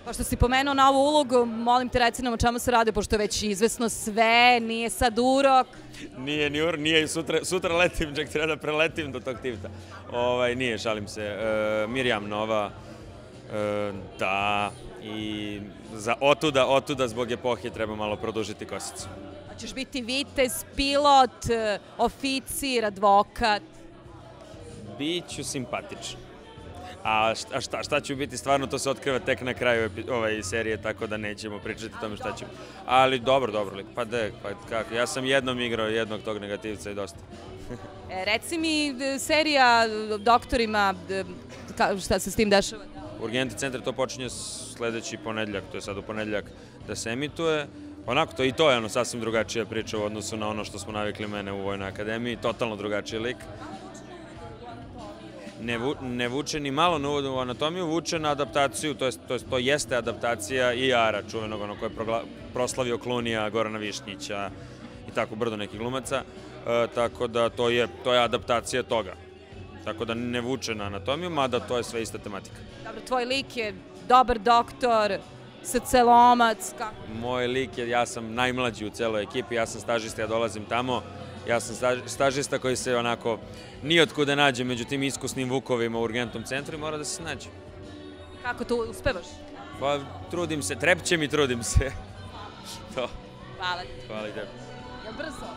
Pošto si pomenuo na ovu ulogu, molim te reci nam o čemu se radi, pošto je već izvesno sve, nije sad urok. Nije ni nije, sutra letim, čak treba da preletim do tog tivta. Nije, šalim se. Mirjam nova, da, i otuda zbog epohe treba malo produžiti kosicu. A ćeš biti vitez, pilot, oficir, advokat? Biću simpatičan. A šta ću biti stvarno, to se otkriva tek na kraju serije, tako da nećemo pričati o tome šta ću. Ali dobro lik, pa kako, ja sam jednom igrao jednog tog negativca i dosta. Reci mi, serija Doktorima, šta se s tim dešava? Urgentni centar, to počinje sledeći ponedljak, to je sad u ponedljak da se emituje. Onako, i to je sasvim drugačija priča u odnosu na ono što smo navikli mene u Vojnoj akademiji, totalno drugačiji lik. Ne vuče ni malo na uvodu u anatomiju, vuče na adaptaciju, to jeste adaptacija i Ara, čuvenog koji je proslavio Klunija, Gorana Višnjića i tako brdo nekih glumaca, tako da to je adaptacija toga. Tako da ne vuče na anatomiju, mada to je sve ista tematika. Dobro, tvoj lik je dobar doktor, srcelomac, kako? Moj lik je, ja sam najmlađi u celoj ekipi, ja sam stažista, ja dolazim tamo. Ja sam stažista koji se onako nijotkuda nađe među tim iskusnim vukovima u urgentnom centru i mora da se nađe. Kako to uspevaš? Pa trudim se, trepćem i trudim se. To. Hvala. Hvala i tebi. Jel brzo?